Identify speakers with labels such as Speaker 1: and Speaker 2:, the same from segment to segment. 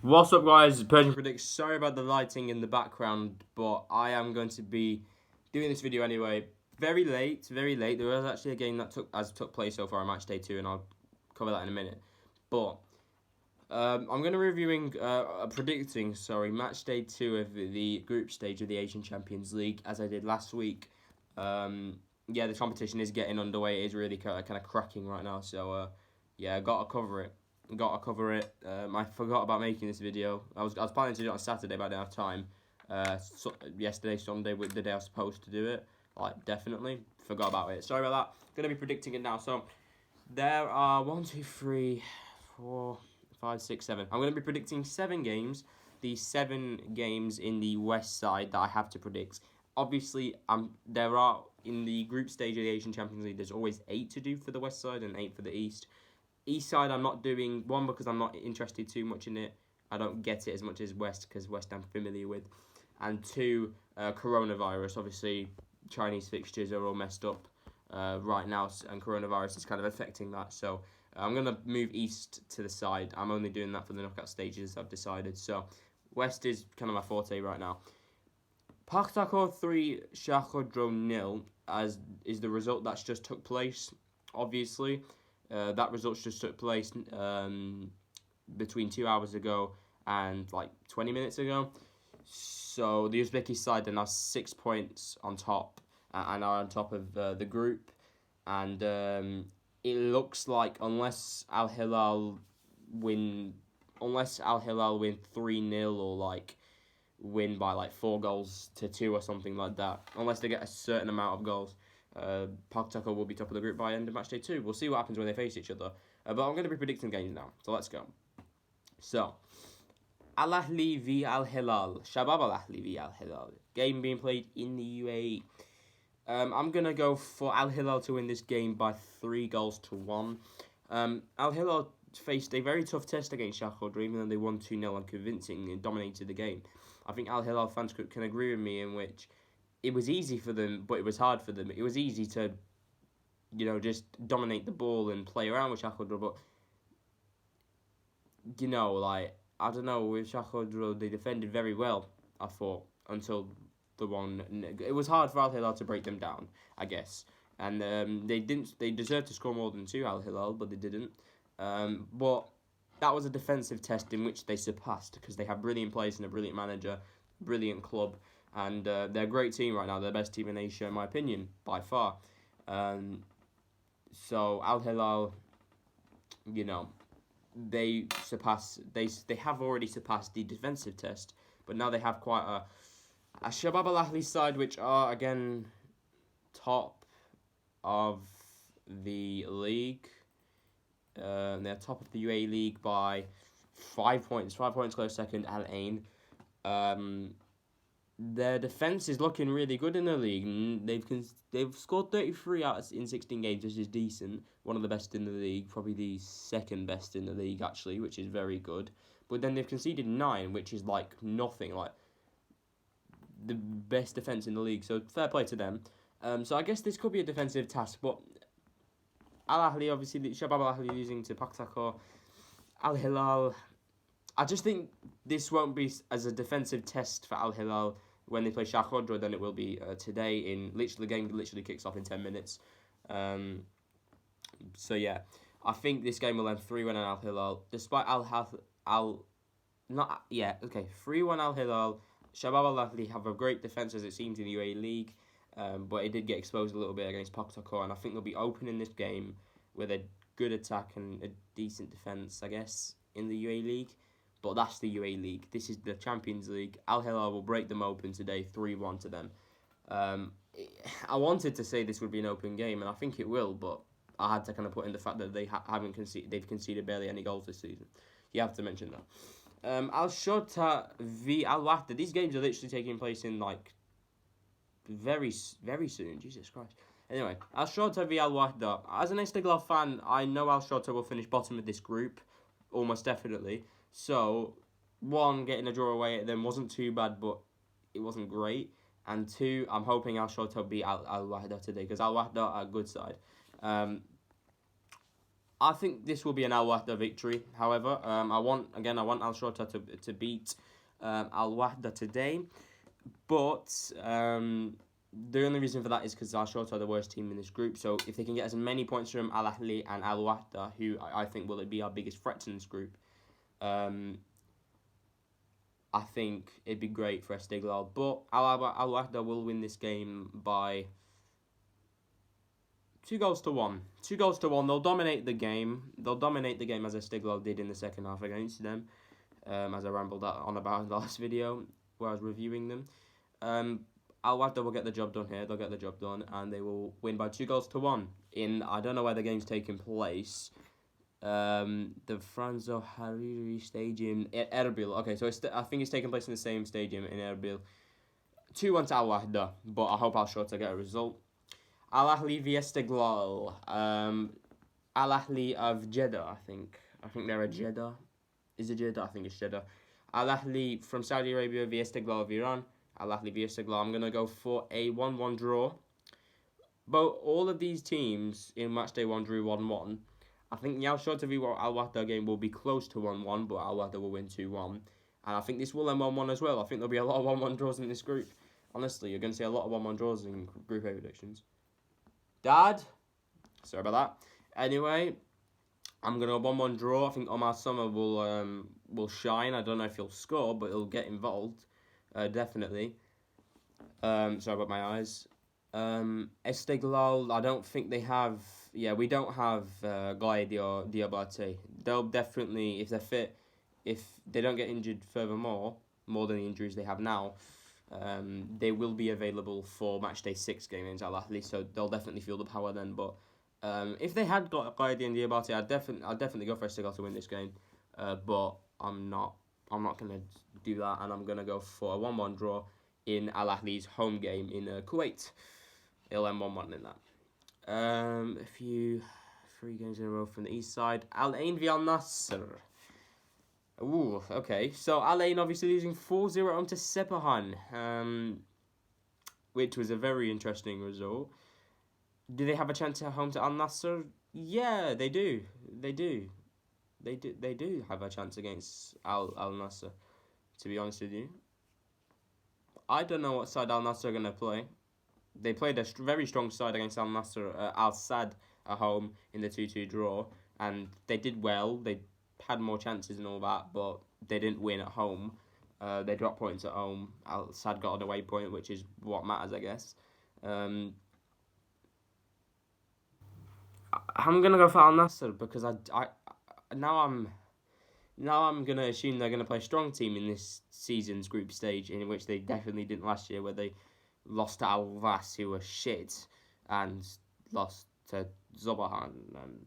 Speaker 1: What's up, guys? Persian Predicts. Sorry about the lighting in the background, but I am going to be doing this video anyway. Very late, very late. There was actually a game that took place so far on match day 2, and I'll cover that in a minute. But I'm going to predicting match day 2 of the group stage of the Asian Champions League, as I did last week. Yeah, the competition is getting underway. It is really kind of cracking right now. So yeah, I gotta cover it. I forgot about making this video. I was planning to do it on Saturday, but I didn't have time. Yesterday, Sunday, with the day I was supposed to do it. Definitely forgot about it. Sorry about that. Gonna be predicting it now. So there are 1, 2, 3, 4, 5, 6, 7. I'm gonna be predicting 7 games. The 7 games in the west side that I have to predict. Obviously, there are in the group stage of the Asian Champions League. There's always 8 to do for the west side and 8 for the east. East side, I'm not doing, one, because I'm not interested too much in it. I don't get it as much as West, because West I'm familiar with. And 2, coronavirus. Obviously, Chinese fixtures are all messed up right now, and coronavirus is kind of affecting that. So I'm going to move East to the side. I'm only doing that for the knockout stages, I've decided. So West is kind of my forte right now. Pak Takor 3, Shakodro 0, as is the result that's just took place, obviously. That result just took place between 2 hours ago and 20 minutes ago. So the Uzbeki side are now 6 points on top and are on top of the group. And it looks like unless Al Hilal win 3-0 or win by 4 goals to 2 or something like that, unless they get a certain amount of goals, Pak Takor will be top of the group by end of match day 2. We'll see what happens when they face each other. But I'm going to be predicting games now, so let's go. So, Al Ahly v Al Hilal. Shabab Al Ahly v Al Hilal. Game being played in the UAE. I'm going to go for Al Hilal to win this game by 3-1. Al Hilal faced a very tough test against Shakhtar, even though they won 2-0 and convincingly and dominated the game. I think Al Hilal fans can agree with me in which it was easy for them, but it was hard for them. It was easy to, just dominate the ball and play around with Shakhtar, but, I don't know, with Shakhtar, they defended very well, I thought, until the one. It was hard for Al Hilal to break them down, I guess. And they didn't. They deserved to score more than 2, Al Hilal, but they didn't. But that was a defensive test in which they surpassed, because they have brilliant players and a brilliant manager, brilliant club, and they're a great team right now. They're the best team in Asia, in my opinion, by far. So Al Hilal, they have already surpassed the defensive test, but now they have quite a Shabab Al Ahly side, which are again top of the league. They're top of the UAE league by 5 points. 5 points close second, Al Ain. Their defense is looking really good in the league. They've scored 33 in 16 games, which is decent. One of the best in the league, probably the second best in the league actually, which is very good. But then they've conceded 9, which is nothing, the best defense in the league. So fair play to them. So I guess this could be a defensive task, but Al Ahly, obviously, Shabab Al Ahly losing to Pak Takor. Al Hilal, I just think this won't be as a defensive test for Al Hilal when they play Shakhtar than it will be today. The game literally kicks off in 10 minutes. So yeah, I think this game will end 3-1 Al Hilal, despite 3-1 Al Hilal. Shabab Al Ahly have a great defense, as it seems, in the UAE League. But it did get exposed a little bit against Pak Takor, and I think they'll be opening this game with a good attack and a decent defence, I guess, in the UAE League. But that's the UAE League. This is the Champions League. Al Hilal will break them open today, 3-1 to them. I wanted to say this would be an open game, and I think it will, but I had to kind of put in the fact that they've conceded barely any goals this season. You have to mention that. Al Shota v Al Wahda. These games are literally taking place in very, very soon. Jesus Christ. Anyway, Al Shota v Al Wahda. As an Istiklal fan, I know Al Shota will finish bottom of this group, almost definitely. So, 1, getting a draw away at them wasn't too bad, but it wasn't great. And 2, I'm hoping Al Shota beat Al Wahda today, because Al Wahda are a good side. I think this will be an Al Wahda victory. However, I want Al Shorta to beat Al Wahda today, but the only reason for that is because Al Shorta are the worst team in this group. So if they can get as many points from Al Ahly and Al Wahda, who I think will be our biggest threats in this group, I think it'd be great for Esteghlal. But Al Wahda will win this game by 2-1. 2-1. They'll dominate the game. They'll dominate the game as Esteghlal did in the second half against them. As I rambled on about in the last video where I was reviewing them. Al Wahda will get the job done here. They'll get the job done and they will win by 2-1. I don't know where the game's taking place. The Franzo Hariri Stadium at Erbil. Okay, so I think it's taking place in the same stadium in Erbil. 2-1 to Al Wahda, but I hope Al Shorta get a result. Al Ahly v Esteghlal. Al Ahly of Jeddah, I think. I think they're a Jeddah. Is it Jeddah? I think it's Jeddah. Al Ahly from Saudi Arabia v Esteghlal of Iran. Al Ahly v Esteghlal. I'm going to go for a 1-1 draw. But all of these teams in match day 1 drew 1-1. I think the Al Shorta v Al Wahda game will be close to 1-1, but Al Wahda will win 2-1. And I think this will end 1-1 as well. I think there'll be a lot of 1-1 draws in this group. Honestly, you're going to see a lot of 1-1 draws in Group A predictions. Dad? Sorry about that. Anyway, I'm going to go 1-1 draw. I think Omar Summer will shine. I don't know if he'll score, but he'll get involved. Definitely. Sorry about my eyes. Esteghlal, I don't think they have... Yeah, we don't have Ghaidi or Diabate. They'll definitely, if they're fit, if they don't get injured furthermore, more than the injuries they have now, they will be available for match day 6 game against Al Ahly, so they'll definitely feel the power then. But if they had got Ghaidi and Diabate, I'd definitely go for Esteghlal to win this game. But I'm not gonna do that, and I'm gonna go for a 1-1 draw in Al Ahly's home game in Kuwait. It'll end 1-1 in that. A few 3 games in a row from the east side. Al Ain v Al Nasser. Ooh, okay. So Al Ain obviously losing 4-0 home to Sepahan, which was a very interesting result. Do they have a chance at home to Al Nasser? Yeah, they do. They do have a chance against Al Nasser, to be honest with you. I don't know what side Al Nasser are going to play. They played a very strong side against Al Nasser, Al Sadd at home in the 2-2 draw, and they did well. They had more chances and all that, but they didn't win at home. They dropped points at home. Al Sadd got an away point, which is what matters, I guess. I'm gonna go for Al Nasser because now I'm gonna assume they're gonna play a strong team in this season's group stage, in which they definitely didn't last year, where they lost to Al Vas, who were shit, and lost to Zobahan, and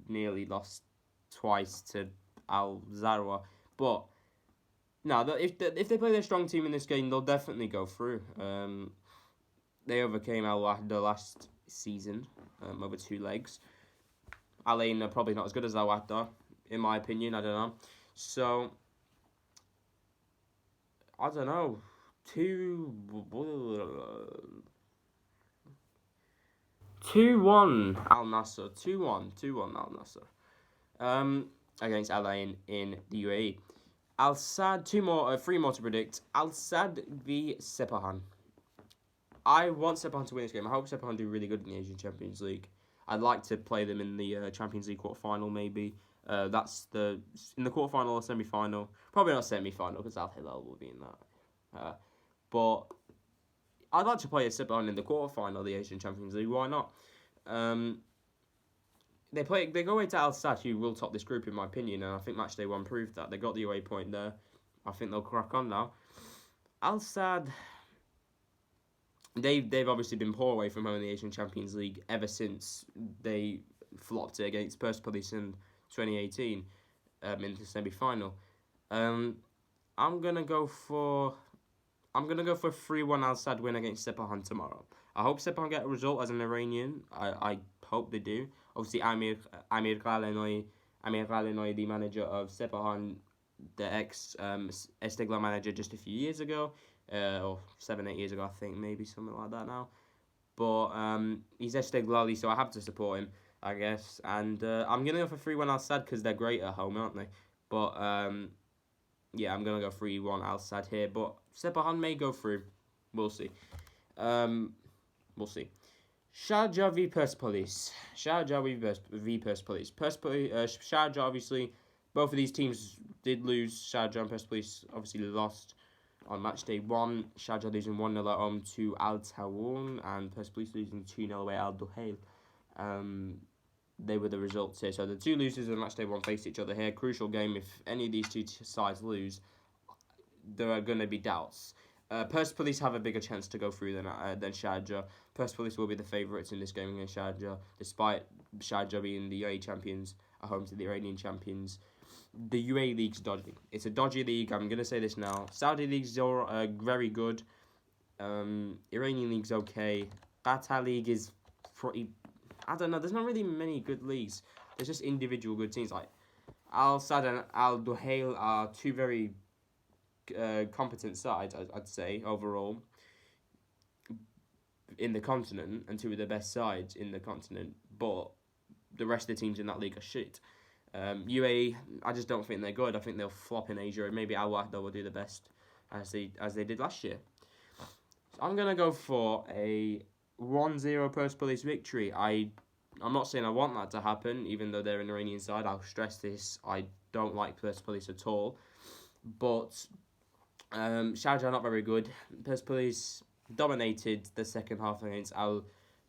Speaker 1: nearly lost twice to Al Zarwa. But no, if they play their strong team in this game, they'll definitely go through. They overcame Al Wahda last season over 2 legs. Al Ain are probably not as good as Al Wahda, in my opinion. I don't know. So I don't know. 2-1 Al Nasser. 2-1 Al Nasser. Against Al Ain in the UAE. Al Sadd, 3 more to predict. Al Sadd v Sepahan. I want Sepahan to win this game. I hope Sepahan do really good in the Asian Champions League. I'd like to play them in the Champions League quarterfinal, maybe. That's in the quarterfinal or semi-final. Probably not semi-final because Al Hilal will be in that. But I'd like to play Sepahan in the quarterfinal of the Asian Champions League. Why not? They go away to Al Sadd, who will top this group in my opinion, and I think match day 1 proved that. They got the away point there. I think they'll crack on now. Al Sadd, they've obviously been poor away from home in the Asian Champions League ever since they flopped it against Persepolis in 2018 in the semi-final. I'm gonna go for 3-1 Al Sadd win against Sepahan tomorrow. I hope Sepahan get a result as an Iranian. I hope they do. Obviously, Amir Ghalenoi, the manager of Sepahan, the ex-Esteghlal manager just a few years ago, or 7-8 years ago, I think, maybe something like that now. But he's Esteghlali, so I have to support him. I guess. And I'm going to go for 3-1 Al Sadd because they're great at home, aren't they? But yeah, I'm going to go 3-1 Al Sadd here. But Sepahan may go through. We'll see. We'll see. Sharjah v Persepolis. Sharjah v Persepolis. Sharjah, obviously, both of these teams did lose. Sharjah and Persepolis obviously lost on match day 1. Sharjah losing 1-0 at home to Al Tawun and Persepolis losing 2-0 away at Al Duhail. They were the results here. So the two losers in match day 1 face each other here. Crucial game. If any of these two sides lose, there are going to be doubts. Persepolis have a bigger chance to go through than Sharjah. Persepolis will be the favourites in this game against Sharjah, despite Sharjah being the UAE champions, at home to the Iranian champions. The UAE league's dodgy. It's a dodgy league. I'm going to say this now. Saudi league's very good. Iranian league's okay. Qatar league is pretty... I don't know. There's not really many good leagues. There's just individual good teams. Like Al Sadd and Al Duhail are two very competent sides, I'd say, overall, in the continent, and two of the best sides in the continent. But the rest of the teams in that league are shit. UAE, I just don't think they're good. I think they'll flop in Asia. Maybe Al Wahda will do the best as they did last year. So I'm gonna go for a 1-0 Persepolis victory. I'm not saying I want that to happen, even though they're an Iranian side. I'll stress this. I don't like Persepolis at all. But Sharjah are not very good. Persepolis dominated the second half against Al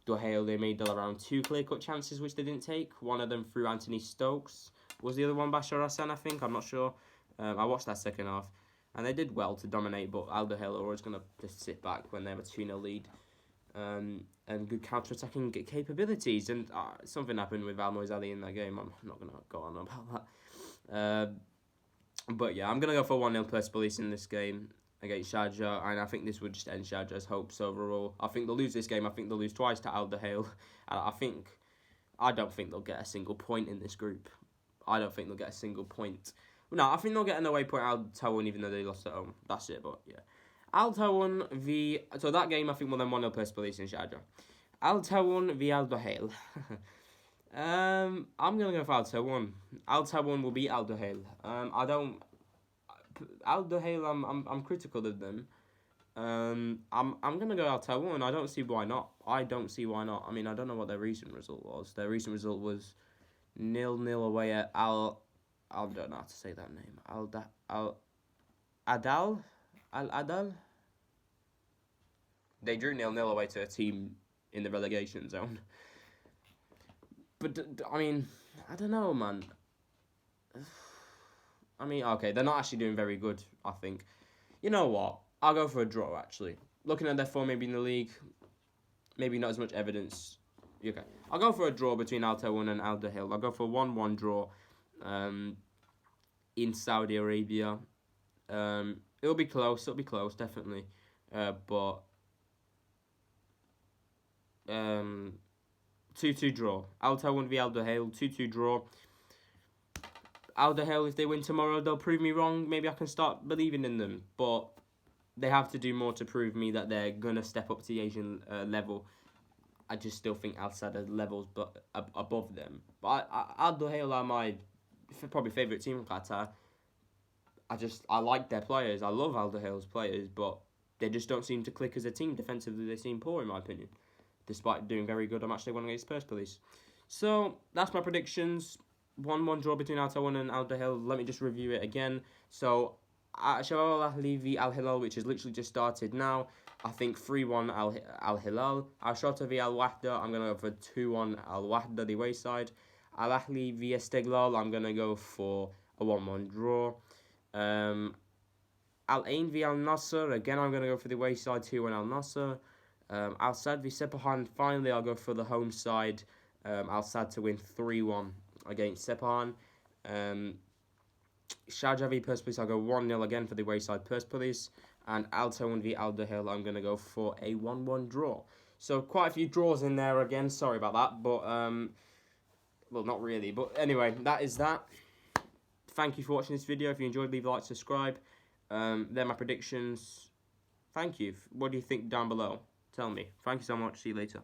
Speaker 1: Duhail. They made around 2 clear-cut chances, which they didn't take. One of them through Anthony Stokes. Was the other one Bashar Hassan, I think? I'm not sure. I watched that second half. And they did well to dominate, but Al Duhail are always going to just sit back when they have a 2-0 lead. And good counter-attacking capabilities. And something happened with Almoez Ali in that game. I'm not going to go on about that. But yeah, I'm going to go for 1-0 Persepolis in this game against Sharjah, and I think this would just end Sharjah's hopes overall. I think they'll lose this game. I think they'll lose twice to Al Duhail. And I don't think they'll get a single point in this group. I don't think they'll get a single point. No, I think they'll get an away point Al Tawun, even though they lost at home. That's it, but yeah. Al Tawun so that game I think will then 1-0 Persepolis in Sharjah. Al Tawun v Al Duhail. I'm gonna go for Al Tawun. Al Tawun will beat Al Duhail. Al Duhail, I'm critical of them. I'm gonna go Al Tawun. I don't see why not. I mean, I don't know what their recent result was. Their recent result was 0-0 away at I don't know how to say that name. Al Adal. They drew 0-0 away to a team in the relegation zone. But I mean, I don't know, man. I mean, okay, they're not actually doing very good, I think. You know what? I'll go for a draw, actually. Looking at their form maybe in the league, maybe not as much evidence. Okay. I'll go for a draw between Al Tawun and Al Duhail. I'll go for a 1-1 draw in Saudi Arabia. It'll be close, definitely. But 2-2 draw. Al Tawun v Al Duhail, 2-2 draw. Al Duhail, if they win tomorrow, they'll prove me wrong. Maybe I can start believing in them. But they have to do more to prove me that they're going to step up to the Asian level. I just still think Al Sadd are levels above them. But Al Duhail are my probably favourite team in Qatar. I like their players. I love Al Duhail's players, but they just don't seem to click as a team. Defensively, they seem poor, in my opinion, despite doing very good on match day 1 against Persepolis. So, that's my predictions. 1-1 draw between Al Tawun and Al Duhail. Let me just review it again. So, Shabab Al Ahli v Al Hilal, which has literally just started now. I think 3-1 Al Hilal. Al Shota v Al Wahda. I'm going to go for 2-1 Al Wahda, the away side. Al Ahli v Istiqlal. I'm going to go for a 1-1 draw. Al Ain v Al Nasser. Again, I'm going to go for the away side, 2-1 Al Nasser. Al Sadd v Sepahan. Finally, I'll go for the home side. Al Sadd to win 3-1 against Sepahan. Sharjah v Persepolis, I'll go 1-0 again for the away side Persepolis. And Al Tawun v Al Duhail, I'm going to go for a 1-1 draw. So quite a few draws in there again. Sorry about that. But, well, not really. But anyway, that is that. Thank you for watching this video. If you enjoyed, leave a like, subscribe. They're my predictions. Thank you. What do you think down below? Tell me. Thank you so much. See you later.